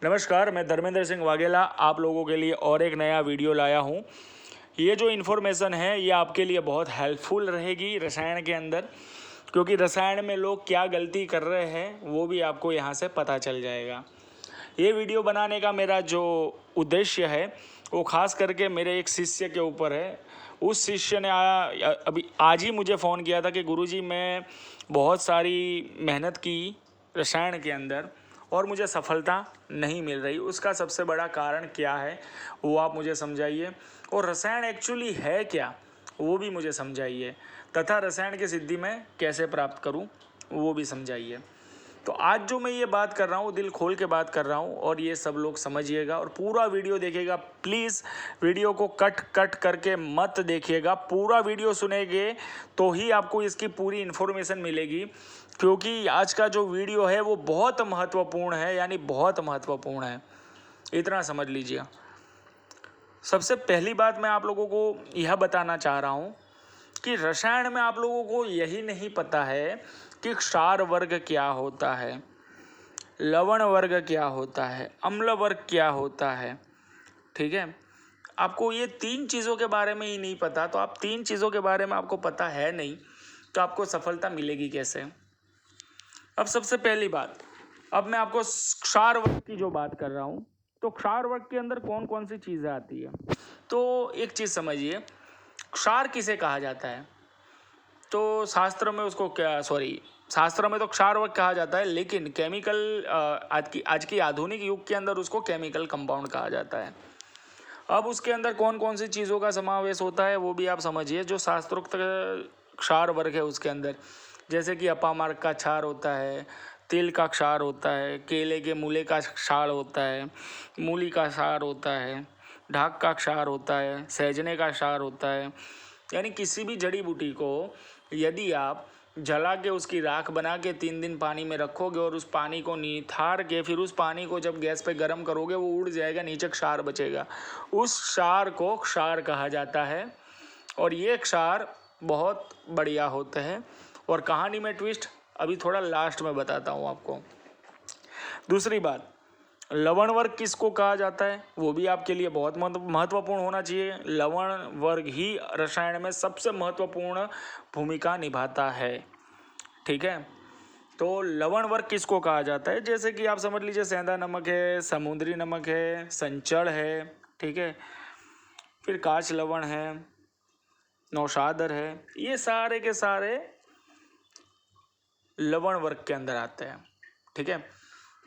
नमस्कार, मैं धर्मेंद्र सिंह वाघेला आप लोगों के लिए और एक नया वीडियो लाया हूँ। ये जो इन्फॉर्मेशन है ये आपके लिए बहुत हेल्पफुल रहेगी रसायन के अंदर, क्योंकि रसायन में लोग क्या गलती कर रहे हैं वो भी आपको यहाँ से पता चल जाएगा। ये वीडियो बनाने का मेरा जो उद्देश्य है वो खास करके मेरे एक शिष्य के ऊपर है। उस शिष्य ने अभी आज ही मुझे फ़ोन किया था कि गुरुजी मैं बहुत सारी मेहनत की रसायन के अंदर और मुझे सफलता नहीं मिल रही, उसका सबसे बड़ा कारण क्या है वो आप मुझे समझाइए, और रसायन एक्चुअली है क्या वो भी मुझे समझाइए, तथा रसायन की सिद्धि मैं कैसे प्राप्त करूं वो भी समझाइए। तो आज जो मैं ये बात कर रहा हूँ दिल खोल के बात कर रहा हूँ, और ये सब लोग समझिएगा और पूरा वीडियो देखिएगा। प्लीज़ वीडियो को कट कट करके मत देखिएगा, पूरा वीडियो सुनेंगे तो ही आपको इसकी पूरी इन्फॉर्मेशन मिलेगी, क्योंकि आज का जो वीडियो है वो बहुत महत्वपूर्ण है, यानी बहुत महत्वपूर्ण है, इतना समझ लीजिए। सबसे पहली बात मैं आप लोगों को यह बताना चाह रहा हूँ कि रसायन में आप लोगों को यही नहीं पता है कि क्षार वर्ग क्या होता है, लवण वर्ग क्या होता है, अम्ल वर्ग क्या होता है। ठीक है, आपको ये तीन चीज़ों के बारे में ही नहीं पता, तो आप तीन चीज़ों के बारे में आपको पता है नहीं तो आपको सफलता मिलेगी कैसे। अब सबसे पहली बात, अब मैं आपको क्षार वर्ग की जो बात कर रहा हूँ, तो क्षार वर्ग के अंदर कौन कौन सी चीज़ें आती है। तो एक चीज़ समझिए, क्षार किसे कहा जाता है, तो शास्त्र में उसको शास्त्र में तो क्षार वर्ग कहा जाता है, लेकिन केमिकल आज की आधुनिक युग के अंदर उसको केमिकल कंपाउंड कहा जाता है। अब उसके अंदर कौन कौन सी चीज़ों का समावेश होता है वो भी आप समझिए। जो शास्त्रोक्त क्षार वर्ग है उसके अंदर जैसे कि अपामार्ग का क्षार होता है, तिल का क्षार होता है, केले के मूले का क्षार होता है, मूली का क्षार होता है, ढाक का क्षार होता है, सहजने का क्षार होता है। यानी किसी भी जड़ी बूटी को यदि आप जला के उसकी राख बना के 3 दिन पानी में रखोगे और उस पानी को निथार के फिर उस पानी को जब गैस पे गर्म करोगे वो उड़ जाएगा, नीचे क्षार बचेगा, उस क्षार को क्षार कहा जाता है। और ये क्षार बहुत बढ़िया होते हैं। और कहानी में ट्विस्ट अभी थोड़ा लास्ट में बताता हूँ आपको। दूसरी बात, लवण वर्ग किसको कहा जाता है वो भी आपके लिए बहुत महत्वपूर्ण होना चाहिए। लवण वर्ग ही रसायन में सबसे महत्वपूर्ण भूमिका निभाता है। ठीक है, तो लवण वर्ग किसको कहा जाता है, जैसे कि आप समझ लीजिए सेंधा नमक है, समुद्री नमक है, संचड़ है, ठीक है, फिर काच लवण है, नौशादर है, ये सारे के सारे लवण वर्ग के अंदर आते हैं। ठीक है,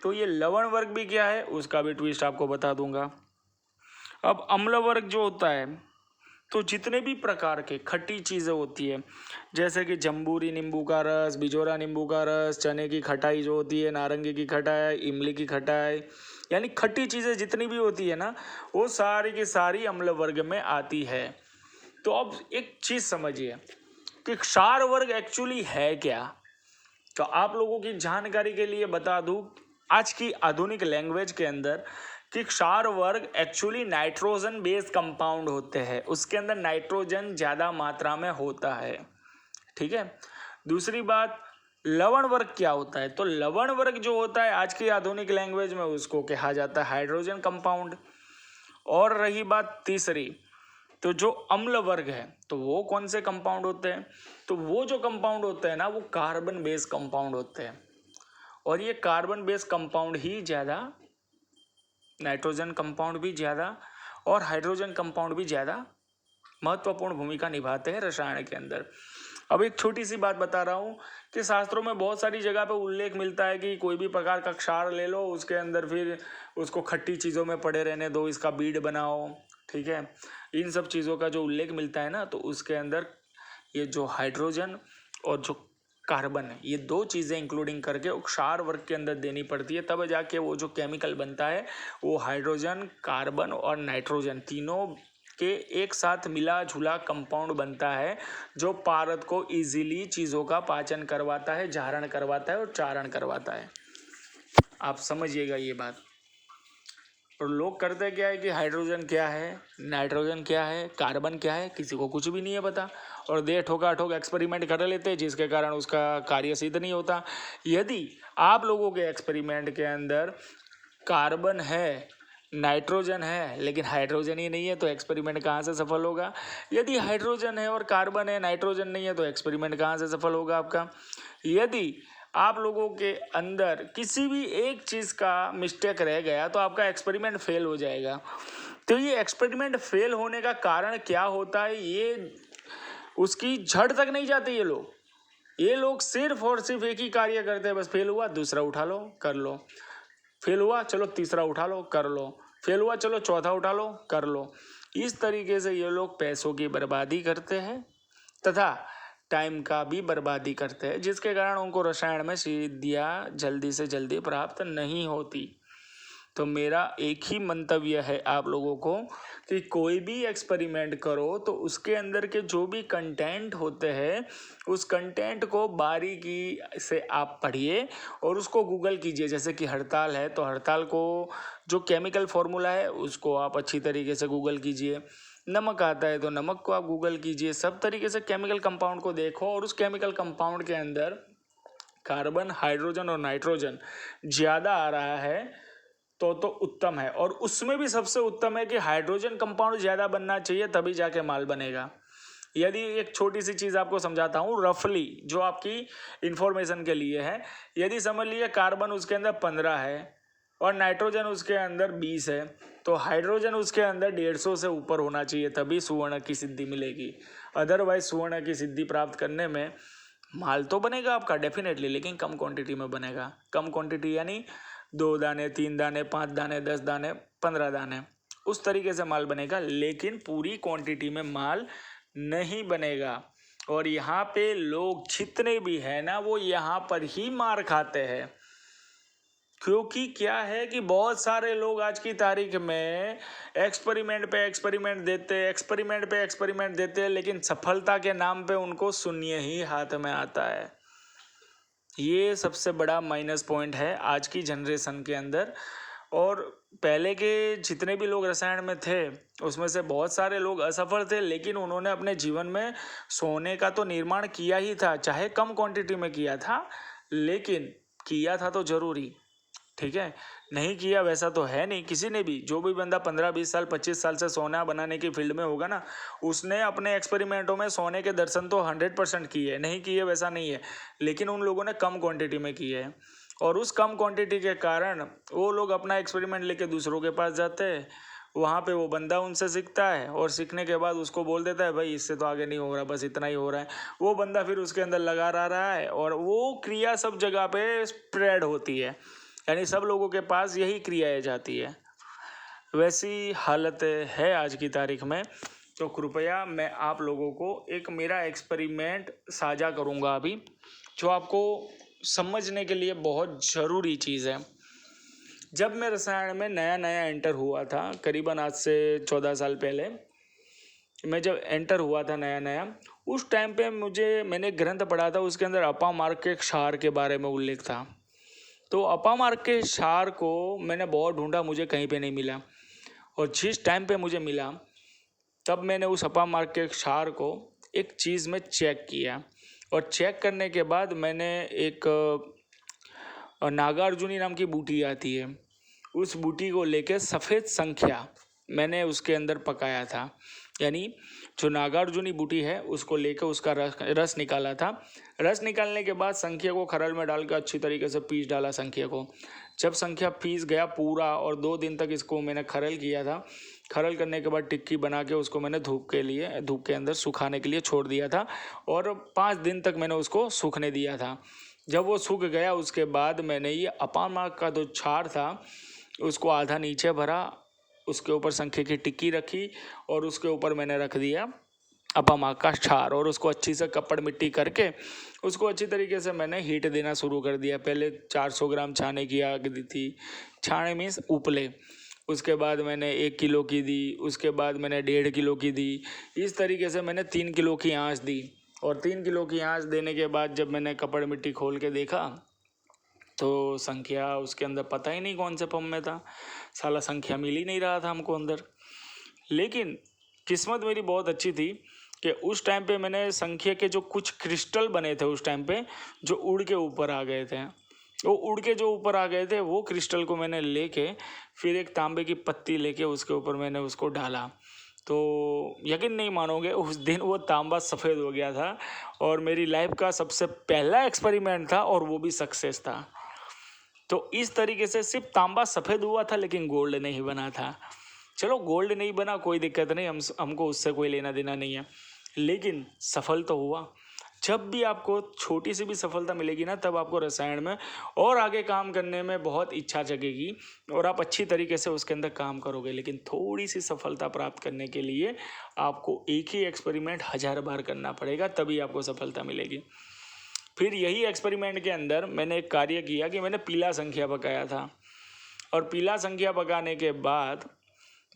तो ये लवण वर्ग भी क्या है उसका भी ट्विस्ट आपको बता दूंगा। अब अम्ल वर्ग जो होता है, तो जितने भी प्रकार के खट्टी चीज़ें होती है, जैसे कि जम्बूरी नींबू का रस, बिजोरा नींबू का रस, चने की खटाई जो होती है, नारंगी की खटाई, इमली की खटाई, यानी खट्टी चीज़ें जितनी भी होती है ना वो सारी की सारी अम्ल वर्ग में आती है। तो अब एक चीज़ समझिए कि क्षार वर्ग एक्चुअली है क्या। तो आप लोगों की जानकारी के लिए बता दूं आज की आधुनिक लैंग्वेज के अंदर कि क्षार वर्ग एक्चुअली नाइट्रोजन बेस्ड कंपाउंड होते हैं, उसके अंदर नाइट्रोजन ज़्यादा मात्रा में होता है। ठीक है, दूसरी बात, लवण वर्ग क्या होता है, तो लवण वर्ग जो होता है आज की आधुनिक लैंग्वेज में उसको कहा जाता है हाइड्रोजन कंपाउंड। और रही बात तीसरी, तो जो अम्ल वर्ग है तो वो कौन से कंपाउंड होते हैं, तो वो जो कंपाउंड होते हैं ना वो कार्बन बेस्ड कंपाउंड होते हैं। और ये कार्बन बेस्ड कंपाउंड ही ज़्यादा, नाइट्रोजन कंपाउंड भी ज़्यादा और हाइड्रोजन कंपाउंड भी ज़्यादा महत्वपूर्ण भूमिका निभाते हैं रसायन के अंदर। अब एक छोटी सी बात बता रहा हूँ कि शास्त्रों में बहुत सारी जगह पे उल्लेख मिलता है कि कोई भी प्रकार का क्षार ले लो, उसके अंदर फिर उसको खट्टी चीज़ों में पड़े रहने दो, इसका बीड बनाओ। ठीक है, इन सब चीज़ों का जो उल्लेख मिलता है ना, तो उसके अंदर ये जो हाइड्रोजन और जो कार्बन है ये दो चीज़ें इंक्लूडिंग करके क्षार वर्ग के अंदर देनी पड़ती है, तब जाके वो जो केमिकल बनता है वो हाइड्रोजन, कार्बन और नाइट्रोजन तीनों के एक साथ मिला जुला कंपाउंड बनता है, जो पारद को इजीली चीज़ों का पाचन करवाता है, जारण करवाता है और चारण करवाता है। आप समझिएगा ये बात। और लोग करते क्या है कि हाइड्रोजन क्या है, नाइट्रोजन क्या है, कार्बन क्या है, किसी को कुछ भी नहीं है पता, और दे ठोका ठोक एक्सपेरिमेंट कर लेते हैं जिसके कारण उसका कार्य सिद्ध नहीं होता। यदि आप लोगों के एक्सपेरिमेंट के अंदर कार्बन है, नाइट्रोजन है, लेकिन हाइड्रोजन ही नहीं है, तो एक्सपेरिमेंट कहाँ से सफल होगा? यदि हाइड्रोजन है और कार्बन है, नाइट्रोजन नहीं है, तो एक्सपेरिमेंट कहाँ से सफल होगा आपका? यदि आप लोगों के अंदर किसी भी एक चीज़ का मिस्टेक रह गया तो आपका एक्सपेरिमेंट फेल हो जाएगा। तो ये एक्सपेरिमेंट फेल होने का कारण क्या होता है, ये उसकी जड़ तक नहीं जाते ये लोग सिर्फ और सिर्फ एक ही कार्य करते हैं, बस फेल हुआ दूसरा उठा लो कर लो, फेल हुआ चलो तीसरा उठा लो कर लो, फेल हुआ चलो चौथा उठा लो कर लो। इस तरीके से ये लोग पैसों की बर्बादी करते हैं तथा टाइम का भी बर्बादी करते हैं, जिसके कारण उनको रसायन में सिद्धियाँ जल्दी से जल्दी प्राप्त नहीं होती। तो मेरा एक ही मंतव्य है आप लोगों को कि कोई भी एक्सपेरिमेंट करो तो उसके अंदर के जो भी कंटेंट होते हैं उस कंटेंट को बारीकी से आप पढ़िए और उसको गूगल कीजिए। जैसे कि हड़ताल है तो हड़ताल को जो केमिकल फॉर्मूला है उसको आप अच्छी तरीके से गूगल कीजिए। नमक आता है तो नमक को आप गूगल कीजिए। सब तरीके से केमिकल कंपाउंड को देखो और उस केमिकल कंपाउंड के अंदर कार्बन, हाइड्रोजन और नाइट्रोजन ज़्यादा आ रहा है तो उत्तम है। और उसमें भी सबसे उत्तम है कि हाइड्रोजन कंपाउंड ज़्यादा बनना चाहिए, तभी जाके माल बनेगा। यदि एक छोटी सी चीज़ आपको समझाता हूँ रफली, जो आपकी इंफॉर्मेशन के लिए है। यदि समझ लीजिए कार्बन उसके अंदर 15 है और नाइट्रोजन उसके अंदर 20 है, तो हाइड्रोजन उसके अंदर 150 से ऊपर होना चाहिए, तभी सुवर्ण की सिद्धि मिलेगी। अदरवाइज सुवर्ण की सिद्धि प्राप्त करने में माल तो बनेगा आपका डेफिनेटली, लेकिन कम क्वांटिटी में बनेगा। कम क्वांटिटी यानी 2 दाने, 3 दाने, 5 दाने, 10 दाने, 15 दाने, उस तरीके से माल बनेगा, लेकिन पूरी क्वांटिटी में माल नहीं बनेगा। और यहाँ पे लोग जितने भी हैं ना वो यहाँ पर ही मार खाते हैं, क्योंकि क्या है कि बहुत सारे लोग आज की तारीख में एक्सपेरिमेंट पे एक्सपेरिमेंट देते, लेकिन सफलता के नाम पे उनको शून्य ही हाथ में आता है। ये सबसे बड़ा माइनस पॉइंट है आज की जनरेशन के अंदर। और पहले के जितने भी लोग रसायन में थे उसमें से बहुत सारे लोग असफल थे, लेकिन उन्होंने अपने जीवन में सोने का तो निर्माण किया ही था, चाहे कम क्वांटिटी में किया था, लेकिन किया था तो जरूरी। ठीक है, नहीं किया वैसा तो है नहीं किसी ने भी। जो भी बंदा 15-20 साल 25 साल से सोना बनाने की फील्ड में होगा ना, उसने अपने एक्सपेरिमेंटों में सोने के दर्शन तो 100% किए, नहीं किए वैसा नहीं है, लेकिन उन लोगों ने कम क्वांटिटी में किए है। और उस कम क्वांटिटी के कारण वो लोग अपना एक्सपेरिमेंट लेके दूसरों के पास जाते हैं, वहाँ पे वो बंदा उनसे सीखता है और सीखने के बाद उसको बोल देता है भाई इससे तो आगे नहीं हो रहा, बस इतना ही हो रहा है। वो बंदा फिर उसके अंदर लगा रहा है और वो क्रिया सब जगह पे स्प्रेड होती है, यानी सब लोगों के पास यही क्रियाएं जाती है। वैसी हालत है आज की तारीख में। तो कृपया मैं आप लोगों को एक मेरा एक्सपेरिमेंट साझा करूंगा अभी, जो आपको समझने के लिए बहुत ज़रूरी चीज़ है। जब मैं रसायन में नया नया एंटर हुआ था, करीबन आज से 14 साल पहले मैं जब एंटर हुआ था नया नया, उस टाइम पे मैंने ग्रंथ पढ़ा था, उसके अंदर अपामार्क के क्षार के बारे में उल्लेख था। तो अपामार्क के क्षार को मैंने बहुत ढूंढा, मुझे कहीं पे नहीं मिला। और जिस टाइम पे मुझे मिला तब मैंने उस अपामार्क के क्षार को एक चीज़ में चेक किया, और चेक करने के बाद मैंने एक नागार्जुनी नाम की बूटी आती है, उस बूटी को लेके सफ़ेद संख्या मैंने उसके अंदर पकाया था। यानी जो नागार्जुनी बूटी है उसको लेकर उसका रस निकाला था। रस निकालने के बाद संख्या को खरल में डालकर अच्छी तरीके से पीस डाला संख्या को। जब संख्या पीस गया पूरा, और 2 दिन तक इसको मैंने खरल किया था। खरल करने के बाद टिक्की बना के उसको मैंने धूप के अंदर सुखाने के लिए छोड़ दिया था, और 5 दिन तक मैंने उसको सूखने दिया था। जब वो सूख गया उसके बाद मैंने ये अपामार्क का जो क्षार था उसको आधा नीचे भरा, उसके ऊपर संख्या की टिक्की रखी, और उसके ऊपर मैंने रख दिया अपामार्क का क्षार, और उसको अच्छी से कपड़ मिट्टी करके उसको अच्छी तरीके से मैंने हीट देना शुरू कर दिया। पहले 400 ग्राम छाने की आग दी थी, छाने मीन्स उपले। उसके बाद मैंने 1 किलो की दी, उसके बाद मैंने 1.5 किलो की दी। इस तरीके से मैंने 3 किलो की आँच दी, और 3 किलो की आँच देने के बाद जब मैंने कपड़ मिट्टी खोल के देखा तो संख्या उसके अंदर पता ही नहीं कौन से पंप में था, साला संख्या मिल ही नहीं रहा था हमको अंदर। लेकिन किस्मत मेरी बहुत अच्छी थी कि उस टाइम पे मैंने संख्या के जो कुछ क्रिस्टल बने थे उस टाइम पे, जो उड़ के ऊपर आ गए थे, वो उड़ के जो ऊपर आ गए थे, वो क्रिस्टल को मैंने लेके फिर एक तांबे की पत्ती लेके उसके ऊपर मैंने उसको डाला। तो यकीन नहीं मानोगे, उस दिन वो तांबा सफ़ेद हो गया था और मेरी लाइफ का सबसे पहला एक्सपेरिमेंट था और वो भी सक्सेस था। तो इस तरीके से सिर्फ तांबा सफ़ेद हुआ था लेकिन गोल्ड नहीं बना था। चलो गोल्ड नहीं बना कोई दिक्कत नहीं, हमको उससे कोई लेना देना नहीं है, लेकिन सफल तो हुआ। जब भी आपको छोटी सी भी सफलता मिलेगी ना, तब आपको रसायन में और आगे काम करने में बहुत इच्छा जगेगी और आप अच्छी तरीके से उसके अंदर काम करोगे। लेकिन थोड़ी सी सफलता प्राप्त करने के लिए आपको एक ही एक्सपेरिमेंट 1000 बार करना पड़ेगा, तभी आपको सफलता मिलेगी। फिर यही एक्सपेरिमेंट के अंदर मैंने एक कार्य किया कि मैंने पीला संख्या पकाया था, और पीला संख्या पकाने के बाद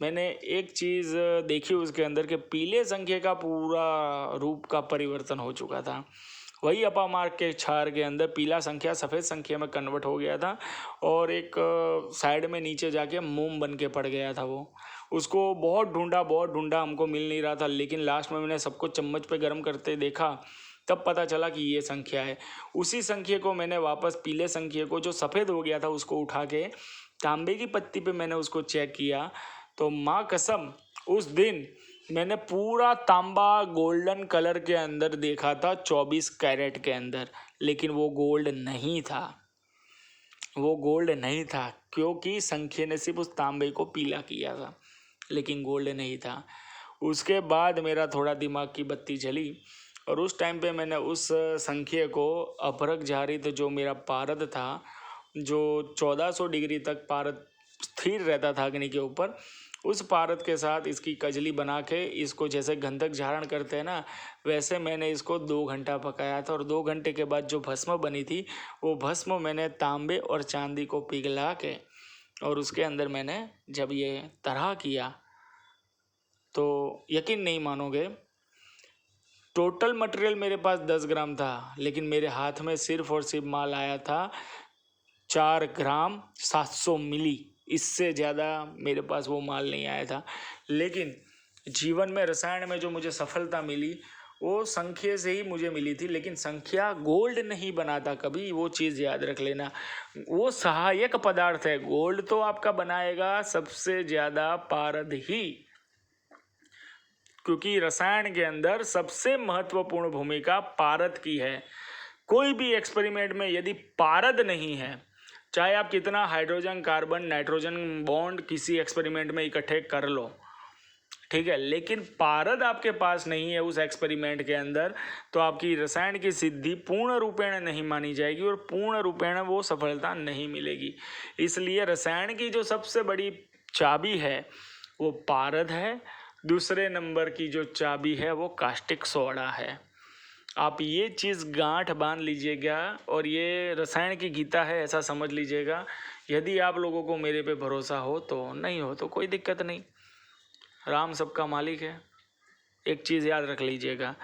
मैंने एक चीज़ देखी उसके अंदर कि पीले संख्या का पूरा रूप का परिवर्तन हो चुका था। वही अपामार्क के क्षार के अंदर पीला संख्या सफ़ेद संख्या में कन्वर्ट हो गया था और एक साइड में नीचे जाके मोम बन के पड़ गया था। वो उसको बहुत ढूंढा, हमको मिल नहीं रहा था। लेकिन लास्ट में मैंने सबको चम्मच पे गर्म करते देखा, तब पता चला कि ये संख्या है। उसी संख्या को मैंने वापस पीले संख्या को जो सफ़ेद हो गया था उसको उठा के तांबे की पत्ती पे मैंने उसको चेक किया, तो माँ कसम उस दिन मैंने पूरा तांबा गोल्डन कलर के अंदर देखा था, 24 कैरेट के अंदर। लेकिन वो गोल्ड नहीं था, वो गोल्ड नहीं था, क्योंकि संख्या ने सिर्फ उस तांबे को पीला किया था, लेकिन गोल्ड नहीं था। उसके बाद मेरा थोड़ा दिमाग की बत्ती जली और उस टाइम पे मैंने उस संख्या को अपरक जारित जो मेरा पारद था, जो 1400 डिग्री तक पारद स्थिर रहता था अग्नि के ऊपर, उस पारद के साथ इसकी कजली बना के इसको जैसे गंधक झारण करते हैं ना, वैसे मैंने इसको 2 घंटा पकाया था। और 2 घंटे के बाद जो भस्म बनी थी, वो भस्म मैंने तांबे और चांदी को पिघला के और उसके अंदर मैंने जब ये तरह किया, तो यकीन नहीं मानोगे, टोटल मटेरियल मेरे पास 10 ग्राम था, लेकिन मेरे हाथ में सिर्फ और सिर्फ माल आया था 4 ग्राम 700 मिली। इससे ज़्यादा मेरे पास वो माल नहीं आया था। लेकिन जीवन में रसायन में जो मुझे सफलता मिली वो संख्या से ही मुझे मिली थी, लेकिन संख्या गोल्ड नहीं बनाता कभी, वो चीज़ याद रख लेना। वो सहायक पदार्थ है, गोल्ड तो आपका बनाएगा सबसे ज़्यादा पारद ही, क्योंकि रसायन के अंदर सबसे महत्वपूर्ण भूमिका पारद की है। कोई भी एक्सपेरिमेंट में यदि पारद नहीं है, चाहे आप कितना हाइड्रोजन कार्बन नाइट्रोजन बॉन्ड किसी एक्सपेरिमेंट में इकट्ठे कर लो, ठीक है, लेकिन पारद आपके पास नहीं है उस एक्सपेरिमेंट के अंदर, तो आपकी रसायन की सिद्धि पूर्ण रूपेण नहीं मानी जाएगी और पूर्ण रूपेण वो सफलता नहीं मिलेगी। इसलिए रसायन की जो सबसे बड़ी चाबी है वो पारद है। दूसरे नंबर की जो चाबी है वो कास्टिक सोडा है। आप ये चीज़ गांठ बांध लीजिएगा और ये रसायन की गीता है ऐसा समझ लीजिएगा। यदि आप लोगों को मेरे पे भरोसा हो तो, नहीं हो तो कोई दिक्कत नहीं, राम सबका मालिक है। एक चीज़ याद रख लीजिएगा,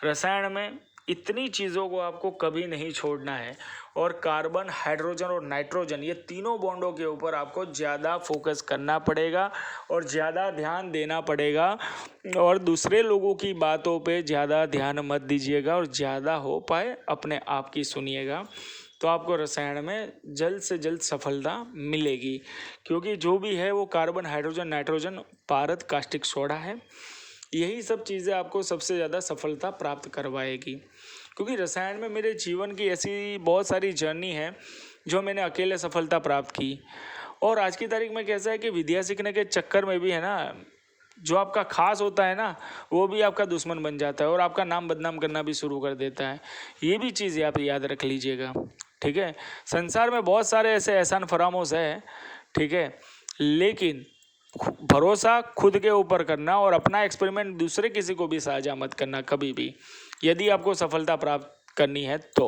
रसायन में इतनी चीज़ों को आपको कभी नहीं छोड़ना है, और कार्बन हाइड्रोजन और नाइट्रोजन ये तीनों बॉन्डों के ऊपर आपको ज़्यादा फोकस करना पड़ेगा और ज़्यादा ध्यान देना पड़ेगा, और दूसरे लोगों की बातों पे ज़्यादा ध्यान मत दीजिएगा और ज़्यादा हो पाए अपने आप की सुनिएगा, तो आपको रसायन में जल्द से जल्द सफलता मिलेगी। क्योंकि जो भी है वो कार्बन हाइड्रोजन नाइट्रोजन पारद कास्टिक सोडा है, यही सब चीज़ें आपको सबसे ज़्यादा सफलता प्राप्त करवाएगी। क्योंकि रसायन में मेरे जीवन की ऐसी बहुत सारी जर्नी है जो मैंने अकेले सफलता प्राप्त की, और आज की तारीख में कैसा है कि विद्या सीखने के चक्कर में भी है ना, जो आपका खास होता है ना वो भी आपका दुश्मन बन जाता है और आपका नाम बदनाम करना भी शुरू कर देता है। ये भी चीज़ आप याद रख लीजिएगा, ठीक है। संसार में बहुत सारे ऐसे एहसान फरामोश है, ठीक है, लेकिन भरोसा खुद के ऊपर करना और अपना एक्सपेरिमेंट दूसरे किसी को भी साझा मत करना कभी भी। यदि आपको सफलता प्राप्त करनी है तो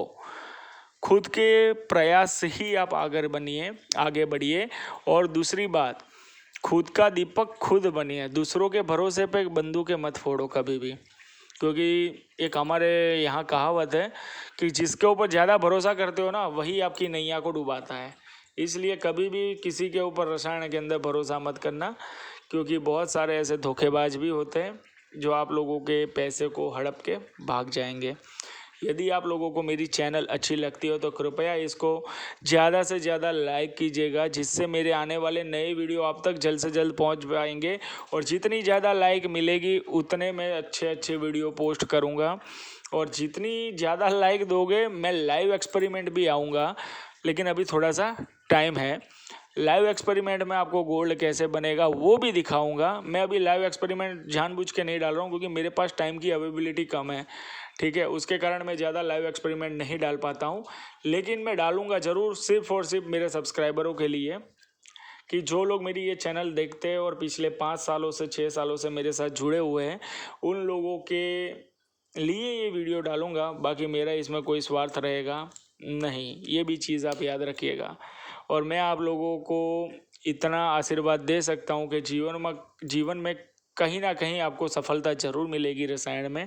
खुद के प्रयास से ही आप आगे बढ़िए। और दूसरी बात, खुद का दीपक खुद बनिए, दूसरों के भरोसे पे बंदूकें मत फोड़ो कभी भी। क्योंकि एक हमारे यहाँ कहावत है कि जिसके ऊपर ज़्यादा भरोसा करते हो ना, वही आपकी नैया को डुबाता है। इसलिए कभी भी किसी के ऊपर रसायन के अंदर भरोसा मत करना, क्योंकि बहुत सारे ऐसे धोखेबाज भी होते हैं जो आप लोगों के पैसे को हड़प के भाग जाएंगे। यदि आप लोगों को मेरी चैनल अच्छी लगती हो तो कृपया इसको ज़्यादा से ज़्यादा लाइक कीजिएगा, जिससे मेरे आने वाले नए वीडियो आप तक जल्द से जल्द पहुंच पाएंगे। और जितनी ज़्यादा लाइक मिलेगी उतने मैं अच्छे अच्छे वीडियो पोस्ट करूंगा। और जितनी ज़्यादा लाइक दोगे मैं लाइव एक्सपेरिमेंट भी आऊँगा, लेकिन अभी थोड़ा सा टाइम है। लाइव एक्सपेरिमेंट में आपको गोल्ड कैसे बनेगा वो भी दिखाऊंगा। मैं अभी लाइव एक्सपेरिमेंट जानबूझ के नहीं डाल रहा हूँ, क्योंकि मेरे पास टाइम की अवेलेबिलिटी कम है, ठीक है। उसके कारण मैं ज़्यादा लाइव एक्सपेरिमेंट नहीं डाल पाता हूँ, लेकिन मैं डालूंगा ज़रूर, सिर्फ और सिर्फ मेरे सब्सक्राइबरों के लिए, कि जो लोग मेरी ये चैनल देखते हैं और पिछले 5 सालों से 6 सालों से मेरे साथ जुड़े हुए हैं, उन लोगों के लिए ये वीडियो डालूंगा। बाकी मेरा इसमें कोई स्वार्थ रहेगा नहीं, ये भी चीज़ आप याद रखिएगा। और मैं आप लोगों को इतना आशीर्वाद दे सकता हूँ कि जीवन में कहीं ना कहीं आपको सफलता ज़रूर मिलेगी रसायन में।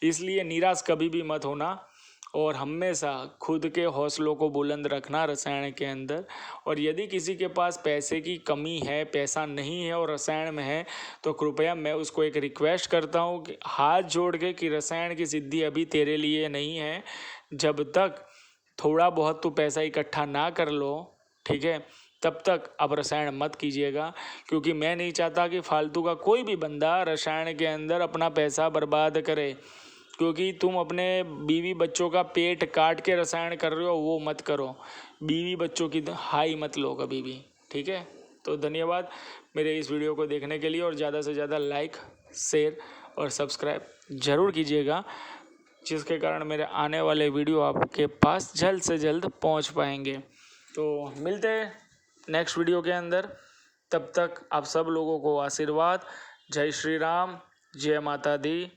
इसलिए निराश कभी भी मत होना, और हमेशा खुद के हौसलों को बुलंद रखना रसायन के अंदर। और यदि किसी के पास पैसे की कमी है, पैसा नहीं है और रसायन में है, तो कृपया मैं उसको एक रिक्वेस्ट करता हूँ कि हाथ जोड़ के, कि रसायन की सिद्धि अभी तेरे लिए नहीं है। जब तक थोड़ा बहुत तो पैसा इकट्ठा ना कर लो, ठीक है, तब तक आप रसायन मत कीजिएगा। क्योंकि मैं नहीं चाहता कि फालतू का कोई भी बंदा रसायन के अंदर अपना पैसा बर्बाद करे। क्योंकि तुम अपने बीवी बच्चों का पेट काट के रसायन कर रहे हो, वो मत करो। बीवी बच्चों की हाई मत लो कभी भी, ठीक है। तो धन्यवाद मेरे इस वीडियो को देखने के लिए, और ज़्यादा से ज़्यादा लाइक, शेयर और सब्सक्राइब ज़रूर कीजिएगा, जिसके कारण मेरे आने वाले वीडियो आपके पास जल्द से जल्द पहुंच पाएंगे। तो मिलते हैं नेक्स्ट वीडियो के अंदर। तब तक आप सब लोगों को आशीर्वाद। जय श्री राम, जय माता दी।